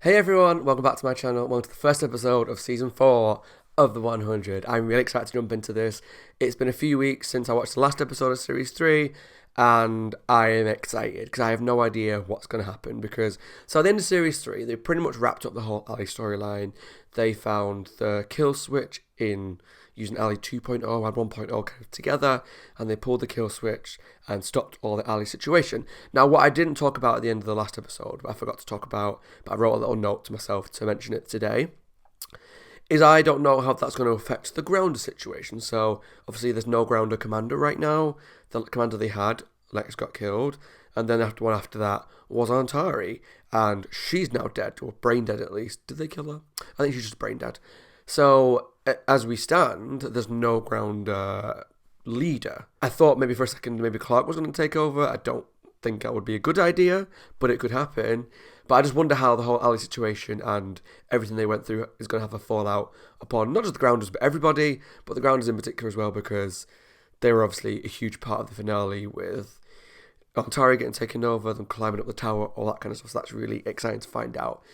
Hey everyone, welcome back to my channel. Welcome to the first episode of season 4 of the 100. I'm really excited to jump into this. It's been a few weeks since I watched the last episode of series 3, and I am excited because I have no idea what's going to happen. So at the end of series 3, they pretty much wrapped up the whole Ali storyline. They found the kill switch in using Ali 2.0 and 1.0 kind of together, and they pulled the kill switch and stopped all the Ali situation. Now, what I didn't talk about at the end of the last episode, but I forgot to talk about, but I wrote a little note to myself to mention it today, is I don't know how that's going to affect the grounder situation. So, obviously, there's no grounder commander right now. The commander they had, Lex, got killed, and then one after that was Antari, and she's now dead, or brain dead at least. Did they kill her? I think she's just brain dead. So, as we stand, there's no ground leader. I thought maybe for a second, maybe Clark was going to take over. I don't think that would be a good idea, but it could happen. But I just wonder how the whole Ali situation and everything they went through is going to have a fallout upon not just the grounders, but everybody, but the grounders in particular as well, because they were obviously a huge part of the finale with Antari getting taken over, them climbing up the tower, all that kind of stuff. So that's really exciting to find out.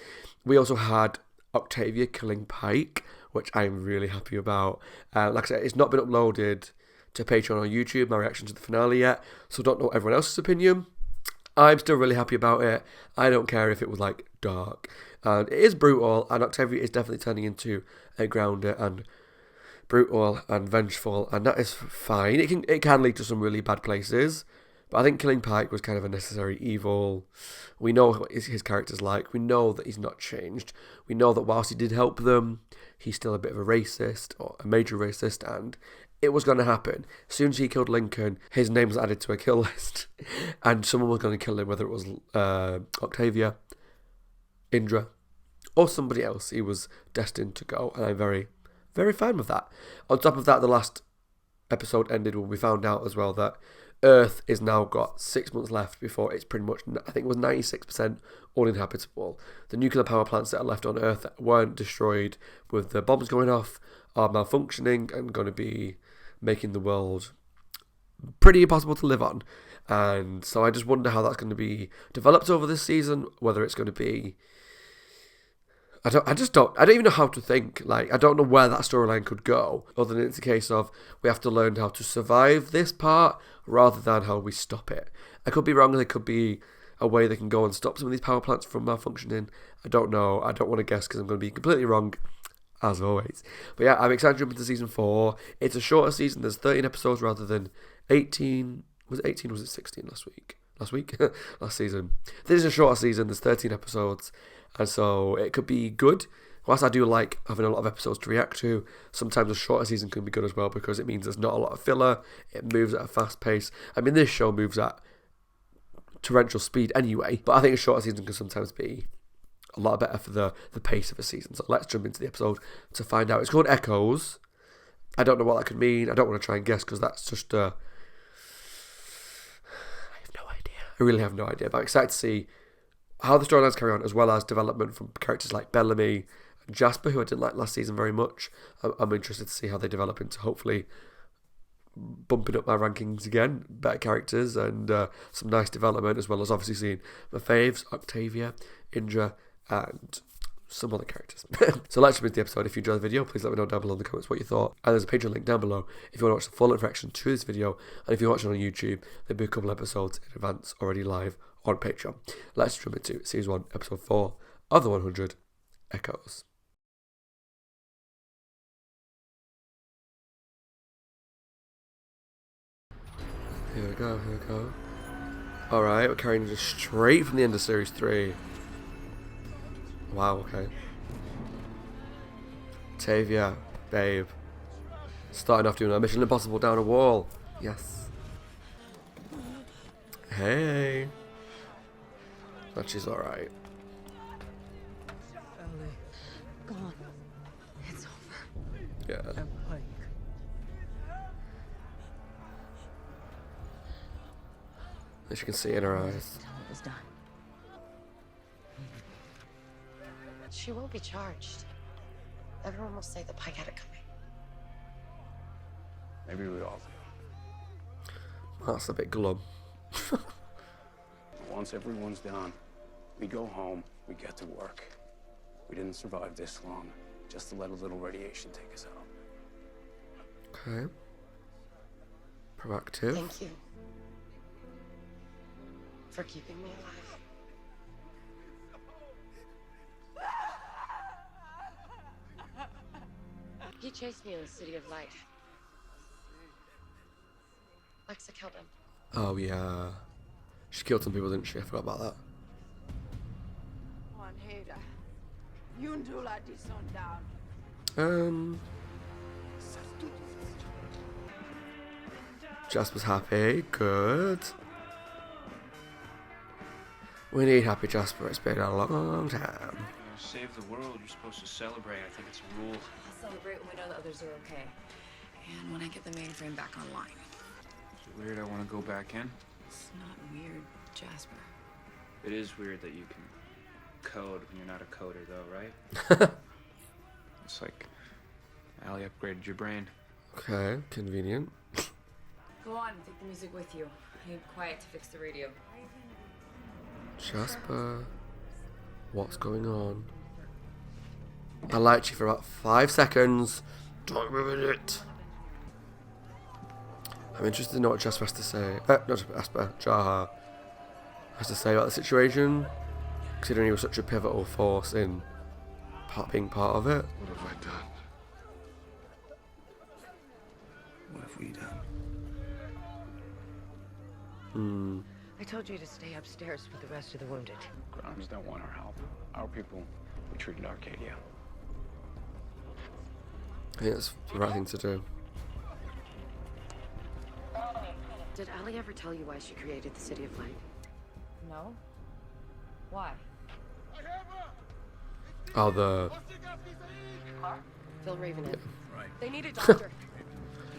We also had Octavia killing Pike, which I'm really happy about. Like I said, it's not been uploaded to Patreon or YouTube, my reaction to the finale yet, so I don't know everyone else's opinion. I'm still really happy about it. I don't care if it was like dark. And it is brutal, and Octavia is definitely turning into a grounder and brutal and vengeful, and that is fine. It can lead to some really bad places. But I think killing Pike was kind of a necessary evil. We know what his character's like. We know that he's not changed. We know that whilst he did help them, he's still a bit of a racist, or a major racist, and it was going to happen. As soon as he killed Lincoln, his name was added to a kill list, and someone was going to kill him, whether it was Octavia, Indra, or somebody else. He was destined to go, and I'm very, very fine with that. On top of that, the last episode ended when we found out as well that Earth is now got 6 months left before it's pretty much, I think it was 96% uninhabitable. The nuclear power plants that are left on Earth that weren't destroyed with the bombs going off are malfunctioning and going to be making the world pretty impossible to live on. And so I just wonder how that's going to be developed over this season, whether it's going to be, I don't even know how to think. Like, I don't know where that storyline could go, other than it's a case of we have to learn how to survive this part rather than how we stop it. I could be wrong, there could be a way they can go and stop some of these power plants from malfunctioning. I don't know. I don't want to guess because I'm going to be completely wrong, as always. But yeah, I'm excited to jump into season 4. It's a shorter season. There's 13 episodes rather than 18. Was it 18 or was it 16 last week? Last season. This is a shorter season. There's 13 episodes. And so it could be good. Whilst I do like having a lot of episodes to react to, sometimes a shorter season can be good as well because it means there's not a lot of filler. It moves at a fast pace. I mean, this show moves at torrential speed anyway, but I think a shorter season can sometimes be a lot better for the pace of a season. So let's jump into the episode to find out. It's called Echoes. I don't know what that could mean. I don't want to try and guess because that's just I have no idea. I really have no idea, but I'm excited to see how the storylines carry on, as well as development from characters like Bellamy and Jasper, who I didn't like last season very much. I'm interested to see how they develop into hopefully bumping up my rankings again, better characters and some nice development, as well as obviously seeing my faves, Octavia, Indra, and some other characters. So let's jump into the episode. If you enjoyed the video, please let me know down below in the comments what you thought. And there's a Patreon link down below if you want to watch the full reaction to this video. And if you're watching on YouTube, there'll be a couple episodes in advance already live on Patreon. Let's jump into Series 1, Episode 4 of the 100, Echoes. Here we go. Alright, we're carrying just straight from the end of Series 3. Wow, okay. Tavia, babe. Starting off doing a Mission Impossible down a wall. Yes. Hey. But she's alright. Ellie, Gone. It's over. Yeah. and Pike. As you can see in her eyes. Tell it was done. She will be charged. Everyone will say that Pike had it coming. Maybe we all do. That's a bit glum. Once everyone's done, we go home, we get to work. We didn't survive this long just to let a little radiation take us out. Okay. Proactive. Thank you for keeping me alive. He chased me in the City of Light. Lexa killed him. Oh yeah. She killed some people, didn't she? I forgot about that. Juan Heda, Yundula di sundown. Jasper's happy. Good. We need happy Jasper. It's been a long time. Save the world. You're supposed to celebrate. I think it's a rule. I'll celebrate when we know that others are okay. And when I get the mainframe back online. Is it weird I want to go back in? It's not weird, Jasper. It is weird that you can code when you're not a coder, though, right? It's like Allie upgraded your brain. Okay, convenient. Go on, take the music with you. I need quiet to fix the radio. Jasper, what's going on? I liked you for about 5 seconds. Don't ruin it. I'm interested to know what Jasper has to say. Not Jasper, Jaha has to say about the situation, considering he was such a pivotal force in being part of it. What have I done? What have we done? I told you to stay upstairs with the rest of the wounded. Grimes don't want our help. Our people, we treated Arcadia. I think that's the right thing to do. Did Allie ever tell you why she created the City of Light? No? Why? Oh, the Phil Raven in. They need a doctor.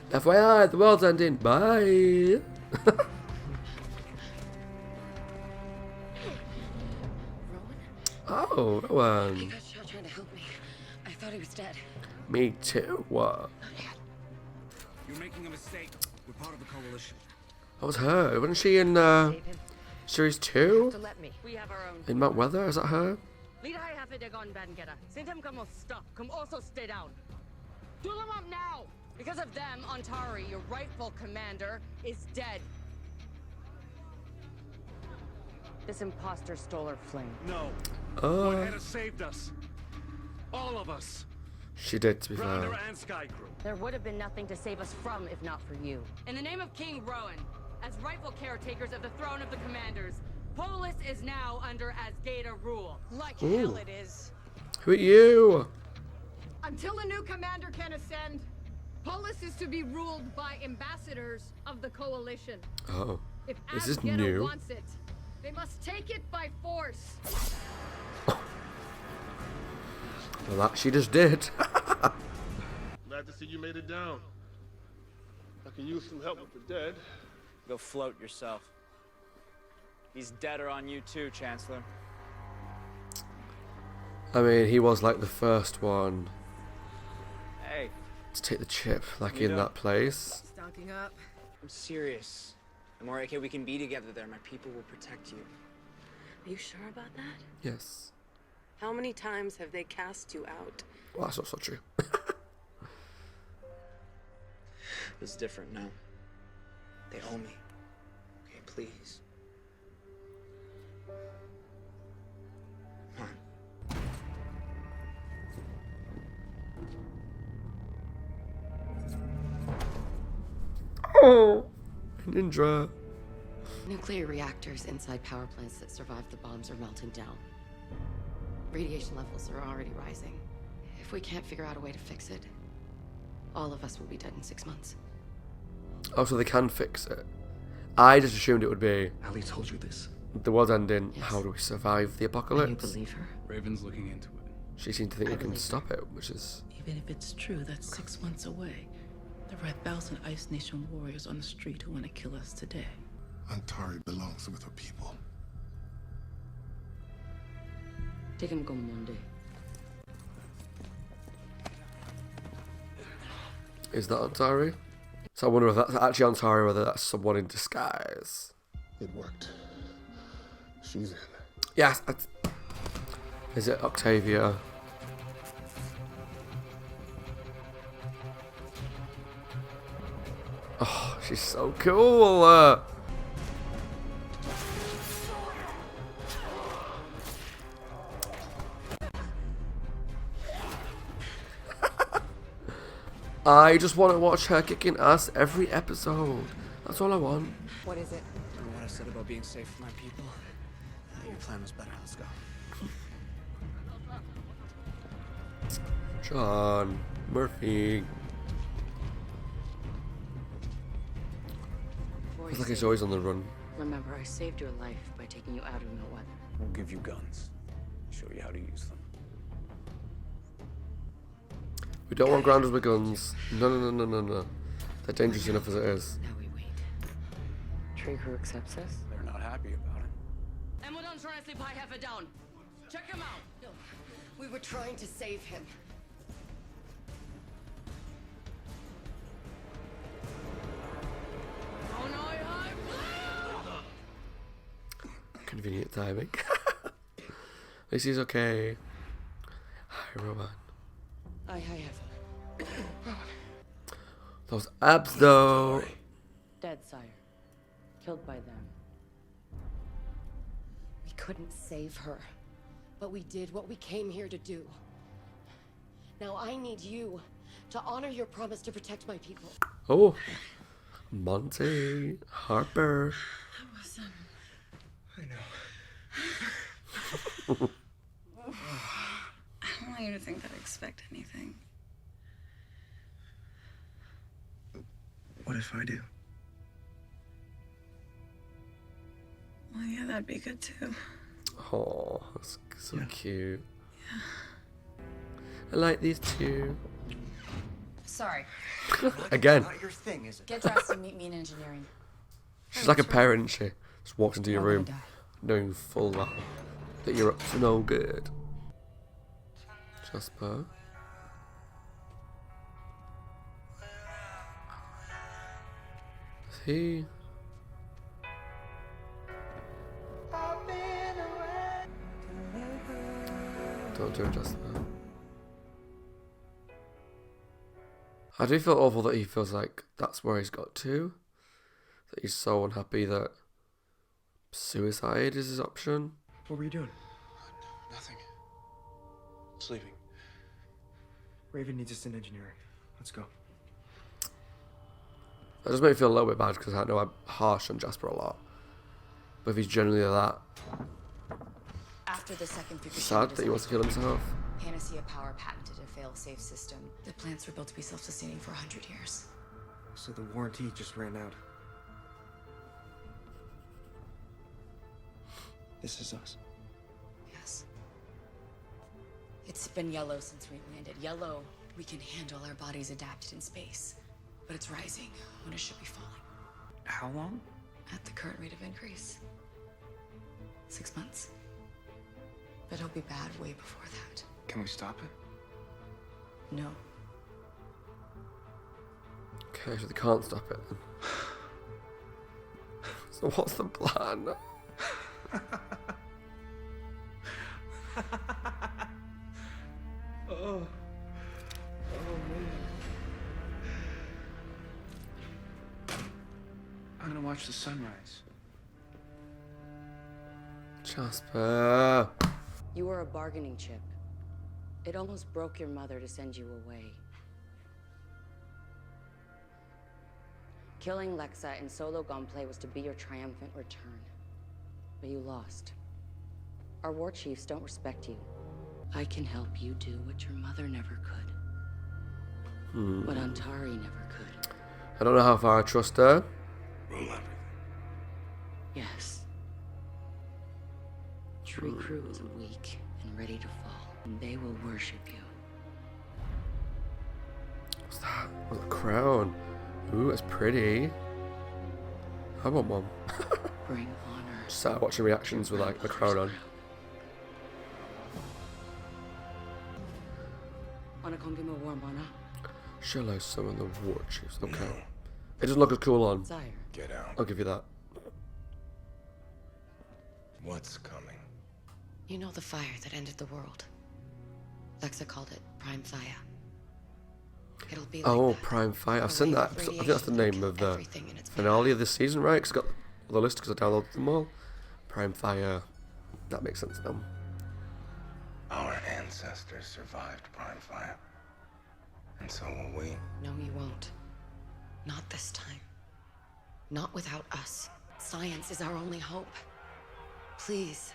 FYI, the world's ending. Bye. Rowan? Oh, He Rowan. got shot trying to help me. I thought he was dead. Me too. What? You're making a mistake. We're part of the coalition. That was her. Wasn't she in Save him. series 2? To let me. We have our own. In Mount Weather? Is that her? Lead high half de gon Bangera. Sintem como stop. Come also stay down. Do them up now! Because of them, Antari, your rightful commander, is dead. This imposter stole her flame. No. Oh, Had saved us. All of us. she did, to be fair. Rounder and Skycrew. There would have been nothing to save us from if not for you. In the name of King Rowan, as rightful caretakers of the throne of the commanders, Polis is now under Asgada rule. Like Ooh. hell it is. Who are you? Until a new commander can ascend, Polis is to be ruled by ambassadors of the coalition. Oh, If this is Asgada new. wants it, they must take it by force. Well, that she just did. Glad to see you made it down. I can use some help with the dead. Go float yourself. He's deader on you too, Chancellor. I mean, he was like the first one Hey, to take the chip, like You in know- that place. Stocking up. I'm serious. The more AK we can be together there, my people will protect you. Are you sure about that? Yes. How many times have they cast you out? Well, that's not so true. It's different now. They owe me. Okay, please. Come on. Oh, Ninja. Nuclear reactors inside power plants that survived the bombs are melting down. Radiation levels are already rising. If we can't figure out a way to fix it, all of us will be dead in 6 months. Oh, so they can fix it. I just assumed it would be Allie told you this. the world ending. Yes. How do we survive the Can you apocalypse? believe her? Raven's looking into it. She seemed to think I we can believe stop it, which is Even if it's true, that's 6 months away. There are 1,000 Ice Nation warriors on the street who want to kill us today. Antari belongs with her people. Take him come Monday. Is that Antari? So I wonder if that's actually Antari, or whether that's someone in disguise. It worked. She's in. Yes. Is it Octavia? Oh, she's so cool. I just want to watch her kicking ass every episode. That's all I want. What is it? Remember what I said about being safe for my people? Your plan was better. Let's go. John Murphy. Feels like he's always on the run. Remember, I saved your life by taking you out of no weather. We'll give you guns. Show you how to use them. We don't want grounders with guns. No. They're dangerous enough as it is. Now we wait. Tree crew accepts us? They're not happy about it. And we're not trying to sleep high half down. Check him out. No, we were trying to save him. Oh no, Convenient timing. At least he's okay. Hi, Roman. I have. Those abs, though. Dead, sire. Killed by them. We couldn't save her, but we did what we came here to do. Now I need you to honor your promise to protect my people. Oh, Monty Harper. That was I know. I don't want you to think that I expect anything. What if I do? Well, yeah, that'd be good too. Oh, that's so cute. I like these two. Sorry. Again, Not your thing, is it? Get dressed and meet me in engineering. she's like a parent, isn't she? Just walks into your I'm gonna room, die. knowing full well that you're up to no good. Jasper. Is he? Don't do it, Jasper. I do feel awful that he feels like that's where he's got to. That he's so unhappy that suicide is his option. What were you doing? Nothing. Sleeping. Raven needs us in engineering. Let's go. That does make me feel a little bit bad because I know I'm harsh on Jasper a lot. But if he's generally that After the second Fukushima sad that he wants to kill himself. Panacea Power patented a fail-safe system. The plants were built to be self-sustaining for 100 years. So the warranty just ran out. This is us. Yes. It's been yellow since we landed. Yellow, we can handle, our bodies adapted in space. But it's rising when it should be falling. How long? At the current rate of increase. 6 months. But it'll be bad way before that. Can we stop it? No. Okay, so they can't stop it then. So what's the plan? I'm gonna watch the sunrise. Jasper. You were a bargaining chip. It almost broke your mother to send you away. Killing Lexa in solo gunplay was to be your triumphant return. But you lost. Our war chiefs don't respect you. I can help you do what your mother never could. What Antari never could. I don't know how far I trust her. Roll everything. Yes. Tree crew is weak and ready to fall, and they will worship you. What's that? Oh, the crown. Ooh, it's pretty. I want one. Bring honor. Just started watching reactions with like the crown on. Wanna come give me a warm mana? Shall I summon the war chiefs? Okay. It doesn't look as cool on. Sire. Get out. I'll give you that. What's coming? You know the fire that ended the world. Lexa called it Prime Fire. It'll be like Oh, that. Prime Fire. I've A seen wave that. of I think that's the radiation name that'll of kill the everything in its finale of this season, right? Because got the list because I downloaded them all. Prime Fire. That makes sense now. Our ancestors survived Prime Fire. And so will we. No, you won't. Not this time. Not without us. Science is our only hope. Please,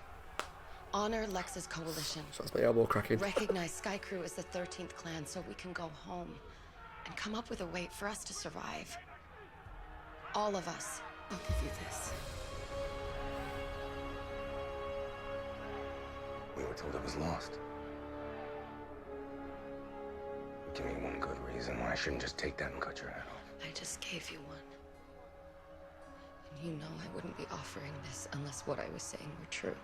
honor Lex's coalition. So that's my elbow cracking. Recognize Sky Crew as the 13th clan so we can go home and come up with a way for us to survive. All of us. I'll give you this. We were told it was lost. Give me one good reason why I shouldn't just take that and cut your head off. I just gave you one. And you know I wouldn't be offering this unless what I was saying were true.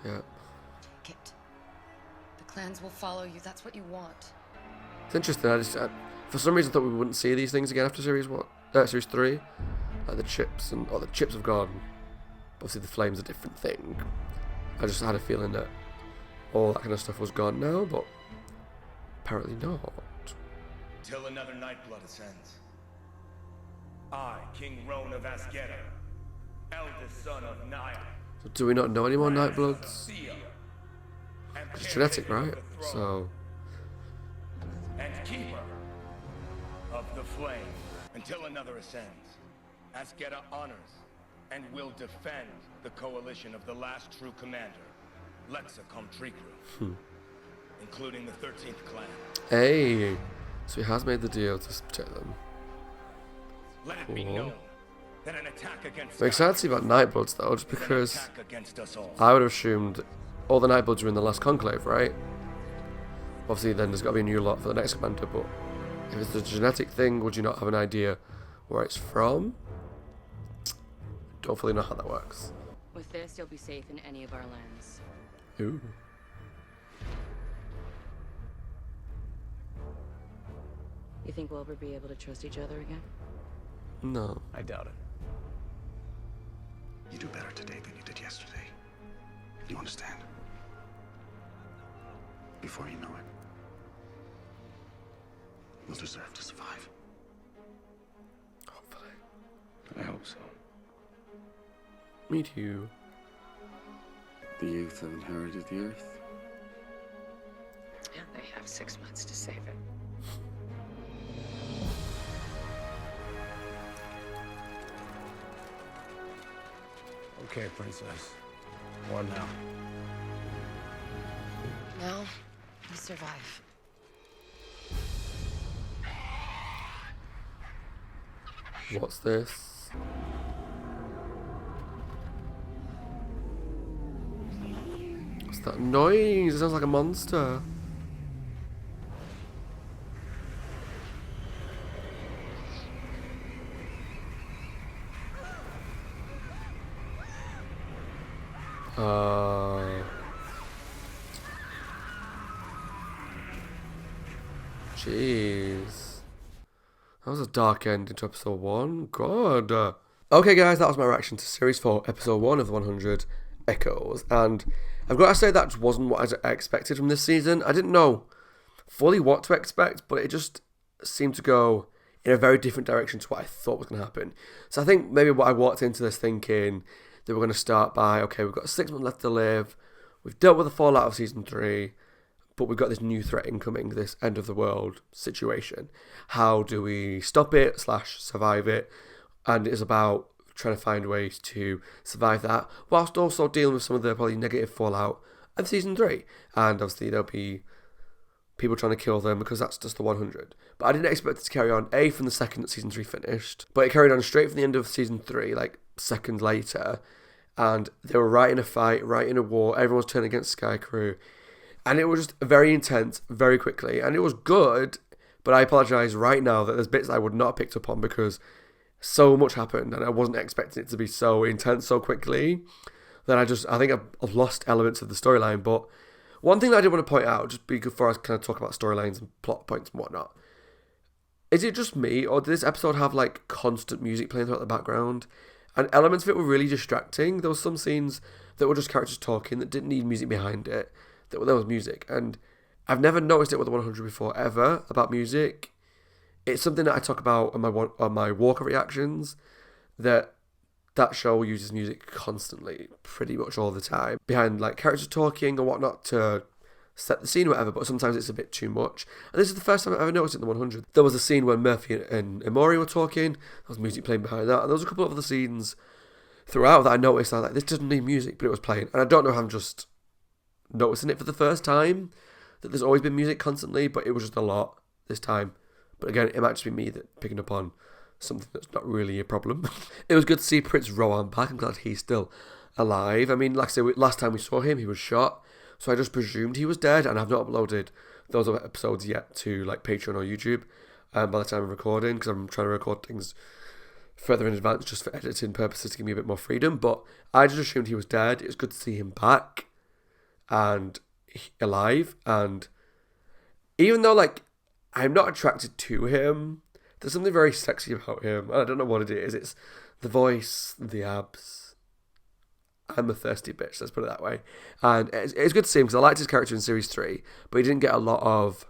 Yeah. Take it. The clans will follow you. That's what you want. It's interesting. For some reason, I thought we wouldn't see these things again after series 3. Like the chips the chips have gone. Obviously, the flame's a different thing. I just had a feeling that all that kind of stuff was gone now, but apparently not. Till another Nightblood ascends. I, King Roan of Asgera, eldest son of Naya. So do we not know any more Nightbloods? Thea, and It's genetic, caretaker of right? the throne, So and keeper of the flame. Until another ascends, Asgera honors and will defend the coalition of the last true commander, Lexa Comtricru, including the 13th clan. hey, so he has made the deal to protect them. Let it be Cool. known that an attack against I'm excited to see about Nightbloods though, just is an because attack against us all. I would have assumed all the Nightbloods were in the last conclave, right? Obviously, then there's got to be a new lot for the next commander, but if it's a genetic thing, would you not have an idea where it's from? Don't fully know how that works. With this, you'll be safe in any of our lands. Ooh. You think we'll ever be able to trust each other again? No. I doubt it. You do better today than you did yesterday. You understand? Before you know it, we'll deserve to survive. Hopefully. I hope so. Me too. The youth have inherited the earth. And they have 6 months to save it. Okay, princess. What now? Now, we survive. What's this? What's that noise? It sounds like a monster. Jeez. That was a dark ending to episode 1. God. Okay, guys, that was my reaction to series 4, episode 1 of the 100 Echoes. And I've got to say that just wasn't what I expected from this season. I didn't know fully what to expect, but it just seemed to go in a very different direction to what I thought was going to happen. So I think maybe what I walked into this thinking that we're going to start by, okay, we've got 6 months left to live. We've dealt with the fallout of season 3. But we've got this new threat incoming, this end of the world situation. How do we stop it / survive it? And it's about trying to find ways to survive that, whilst also dealing with some of the probably negative fallout of season 3. And obviously there'll be people trying to kill them because that's just the 100. But I didn't expect it to carry on, from the second that season 3 finished. But it carried on straight from the end of season 3, like seconds later. And they were right in a fight, right in a war. Everyone was turning against Sky Crew. And it was just very intense, very quickly. And it was good, but I apologise right now that there's bits I would not have picked up on because so much happened and I wasn't expecting it to be so intense so quickly. Then I think I've lost elements of the storyline. But one thing that I did want to point out, just before I kind of talk about storylines and plot points and whatnot, is it just me, or did this episode have like constant music playing throughout the background? And elements of it were really distracting. There were some scenes that were just characters talking that didn't need music behind it. There was music, and I've never noticed it with the 100 before ever about music. It's something that I talk about on my Walker reactions, that show uses music constantly, pretty much all the time, behind like characters talking or whatnot to set the scene or whatever, but sometimes it's a bit too much. And this is the first time I've ever noticed it in the 100. There was a scene when Murphy and Emori were talking, there was music playing behind that, and there was a couple of other scenes throughout that I noticed. I was like, this doesn't need music, but it was playing. And I don't know if I'm just noticing it for the first time, that there's always been music constantly, but it was just a lot this time. But again, it might just be me that picking up on something that's not really a problem. It was good to see Prince Rowan back. I'm glad he's still alive. I mean, like I said, last time we saw him, he was shot, so I just presumed he was dead, and I've not uploaded those other episodes yet to like Patreon or YouTube by the time I'm recording, because I'm trying to record things further in advance just for editing purposes to give me a bit more freedom. But I just assumed he was dead. It was good to see him back and alive, and even though like I'm not attracted to him, there's something very sexy about him. I don't know what it is. It's the voice, the abs. I'm a thirsty bitch, let's put it that way. And it's good to see him because I liked his character in Series 3, but he didn't get a lot of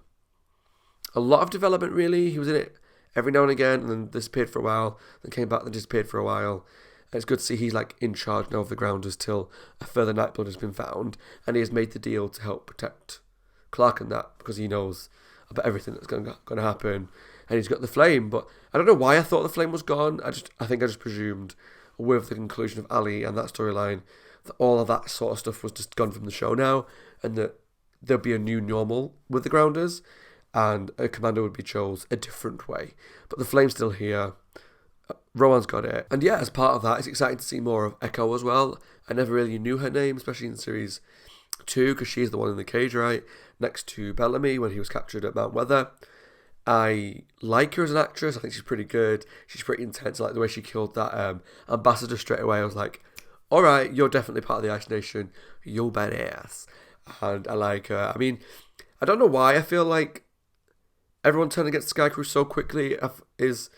development really. He was in it every now and again and then disappeared for a while, then came back and disappeared for a while. And it's good to see he's like in charge now of the Grounders till a further Nightblood has been found, and he has made the deal to help protect Clark and that, because he knows about everything that's going to happen, and he's got the flame. But I don't know why I thought the flame was gone. I think I just presumed with the conclusion of Ali and that storyline that all of that sort of stuff was just gone from the show now, and that there'll be a new normal with the Grounders, and a commander would be chose a different way. But the flame's still here. Rowan's got it. And yeah, as part of that, it's exciting to see more of Echo as well. I never really knew her name, especially in Series 2, because she's the one in the cage, right, next to Bellamy when he was captured at Mount Weather. I like her as an actress. I think she's pretty good. She's pretty intense. I like the way she killed that ambassador straight away. I was like, alright, you're definitely part of the Ice Nation. You're badass. And I like her. I mean, I don't know why I feel like everyone turning against the Sky Crew so quickly is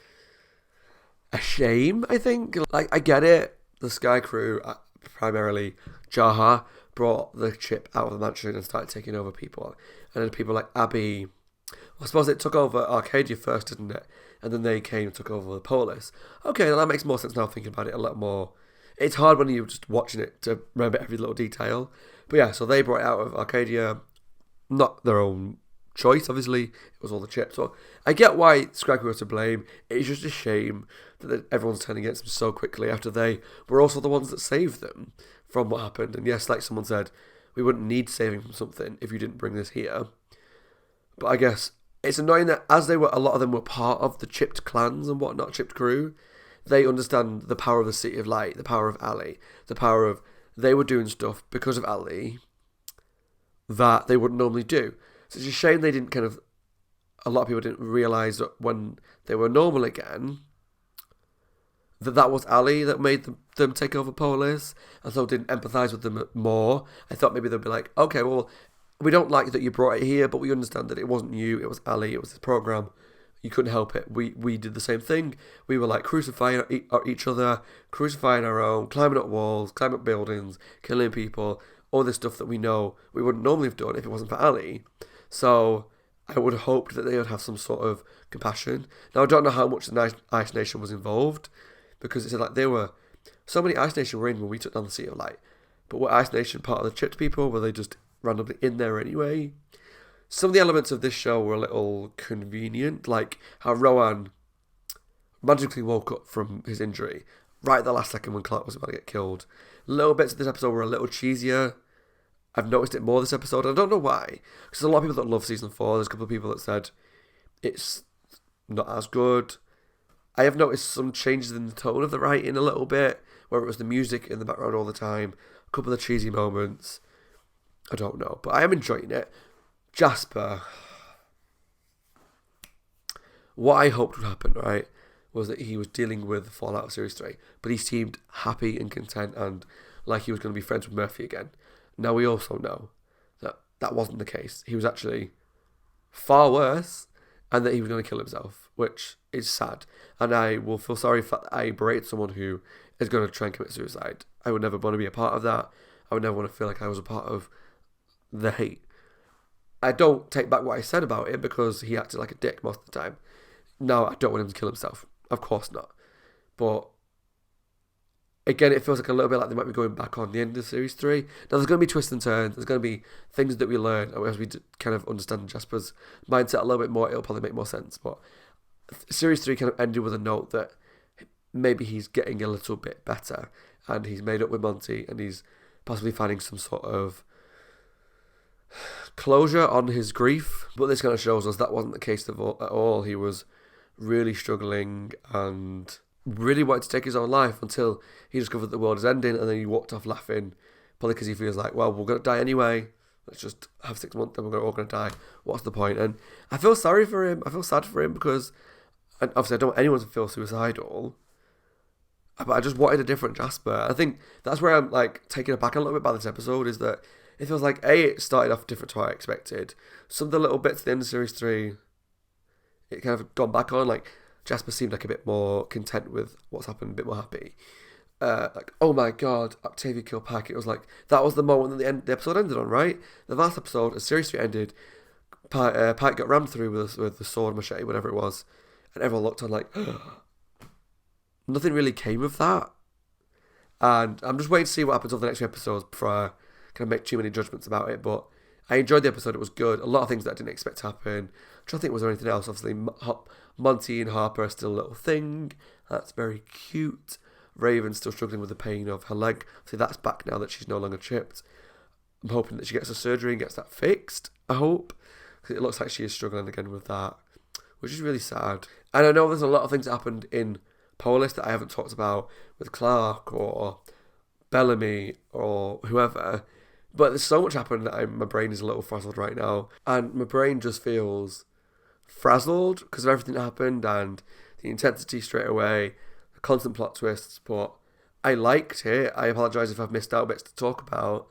a shame, I think. Like, I get it. The Sky Crew, primarily Jaha, brought the chip out of the mansion and started taking over people. And then people like Abby, I suppose it took over Arcadia first, didn't it? And then they came and took over the Polis. Okay, well, that makes more sense now thinking about it a lot more. It's hard when you're just watching it to remember every little detail. But yeah, so they brought it out of Arcadia. Not their own choice, obviously. It was all the chips. So I get why Sky Crew were to blame. It's just a shame that everyone's turning against them so quickly after they were also the ones that saved them from what happened. And yes, like someone said, we wouldn't need saving from something if you didn't bring this here. But I guess it's annoying that as a lot of them were part of the chipped clans and whatnot, chipped crew, they understand the power of the City of Light, the power of Ali, the power of they were doing stuff because of Ali that they wouldn't normally do. So it's a shame they didn't a lot of people didn't realise that when they were normal again, that was Ali that made them take over Polis, and so didn't empathise with them more. I thought maybe they'd be like, okay, well, we don't like that you brought it here, but we understand that it wasn't you, it was Ali, it was his program. You couldn't help it. We did the same thing. We were like crucifying each other, crucifying our own, climbing up walls, climbing up buildings, killing people, all this stuff that we know we wouldn't normally have done if it wasn't for Ali. So I would have hoped that they would have some sort of compassion. Now, I don't know how much the Ice Nation was involved, because it said like so many Ice Nation were in when we took down the City of Light. But were Ice Nation part of the chipped people? Were they just randomly in there anyway? Some of the elements of this show were a little convenient, like how Rowan magically woke up from his injury right at the last second when Clark was about to get killed. Little bits of this episode were a little cheesier. I've noticed it more this episode. I don't know why, because there's a lot of people that love Season 4. There's a couple of people that said it's not as good. I have noticed some changes in the tone of the writing a little bit, where it was the music in the background all the time, a couple of cheesy moments. I don't know, but I am enjoying it. Jasper, what I hoped would happen, right, was that he was dealing with the fallout of Series 3, but he seemed happy and content and like he was going to be friends with Murphy again. Now we also know that that wasn't the case. He was actually far worse, and that he was going to kill himself, which is sad. And I will feel sorry if I berate someone who is going to try and commit suicide. I would never want to be a part of that. I would never want to feel like I was a part of the hate. I don't take back what I said about it because he acted like a dick most of the time. No, I don't want him to kill himself. Of course not. But again, it feels like a little bit like they might be going back on the end of Series 3. Now, there's going to be twists and turns. There's going to be things that we learn as we kind of understand Jasper's mindset a little bit more. It'll probably make more sense. But Series 3 kind of ended with a note that maybe he's getting a little bit better. And he's made up with Monty. And he's possibly finding some sort of closure on his grief. But this kind of shows us that wasn't the case at all. He was really struggling and really wanted to take his own life until he discovered that the world is ending, and then he walked off laughing, probably because he feels like, well, we're going to die anyway, let's just have 6 months, then we're all going to die, what's the point? And I feel sorry for him, I feel sad for him, because, and obviously I don't want anyone to feel suicidal, but I just wanted a different Jasper. I think that's where I'm like taken aback a little bit by this episode, is that it feels like, it started off different to what I expected. Some of the little bits at the end of Series 3, it kind of gone back on, like Jasper seemed like a bit more content with what's happened, a bit more happy. Like, oh my god, Octavia killed Pike. It was like, that was the moment that the episode ended on, right? The last episode, as Series 3 ended, Pike got rammed through with the sword, machete, whatever it was, and everyone looked on like, nothing really came of that. And I'm just waiting to see what happens over the next few episodes before I kind of make too many judgments about it, but I enjoyed the episode, it was good. A lot of things that I didn't expect to happen. I'm trying to think, was there anything else? Obviously, Monty and Harper are still a little thing. That's very cute. Raven's still struggling with the pain of her leg. See, that's back now that she's no longer chipped. I'm hoping that she gets her surgery and gets that fixed, I hope. Because it looks like she is struggling again with that, which is really sad. And I know there's a lot of things that happened in Polis that I haven't talked about with Clark or Bellamy or whoever. But there's so much happened that my brain is a little frazzled right now. And my brain just feels frazzled because of everything that happened and the intensity straight away, the constant plot twists. But I liked it. I apologise if I've missed out bits to talk about.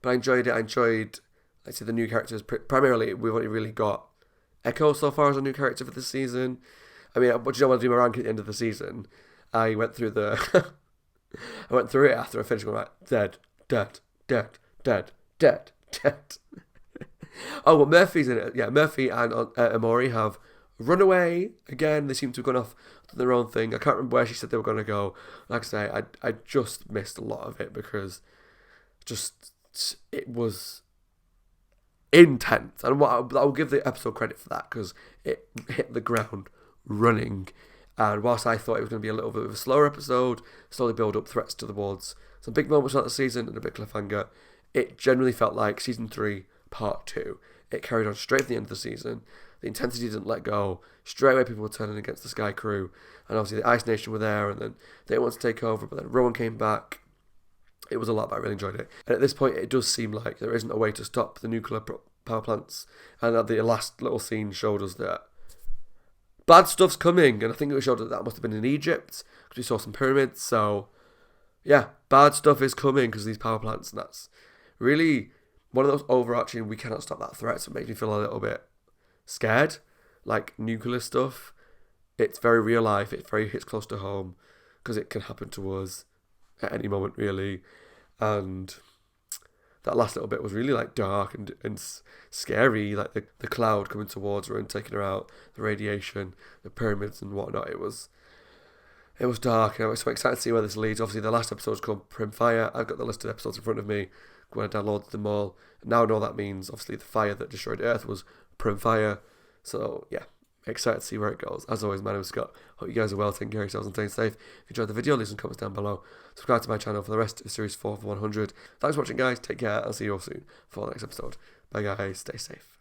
But I enjoyed it. I enjoyed, let's say, the new characters. Primarily, we've only really got Echo so far as a new character for this season. I mean, but you don't want to do my rank at the end of the season. I went through I went through it after I finished going, right, dead. Oh, well, Murphy's in it. Yeah, Murphy and Amori have run away again. They seem to have gone off to their own thing. I can't remember where she said they were going to go. Like I say, I just missed a lot of it because it was intense. And I'll give the episode credit for that because it hit the ground running. And whilst I thought it was going to be a little bit of a slower episode, slowly build up threats towards some big moments throughout the season and a big cliffhanger, it generally felt like Season 3, Part 2. It carried on straight to the end of the season. The intensity didn't let go. Straight away people were turning against the Sky Crew. And obviously the Ice Nation were there and then they didn't want to take over, but then Rowan came back. It was a lot, but I really enjoyed it. And at this point it does seem like there isn't a way to stop the nuclear power plants. And the last little scene showed us that bad stuff's coming. And I think it showed that must have been in Egypt because we saw some pyramids. So yeah, bad stuff is coming because of these power plants, and that's really one of those overarching, we cannot stop that threat, so it makes me feel a little bit scared. Like nuclear stuff, it's very real life, it hits close to home, because it can happen to us at any moment, really. And that last little bit was really like dark and scary, like the cloud coming towards her and taking her out, the radiation, the pyramids and whatnot. It was dark, and I was so excited to see where this leads. Obviously, the last episode's called Prim Fire. I've got the listed episodes in front of me. I'm going to download them all. Now I know that means, obviously, the fire that destroyed Earth was Prim Fire. So, yeah, excited to see where it goes. As always, my name is Scott. Hope you guys are well, taking care of yourselves and staying safe. If you enjoyed the video, leave some comments down below. Subscribe to my channel for the rest of Series 4 of 100. Thanks for watching, guys. Take care. I'll see you all soon for the next episode. Bye, guys. Stay safe.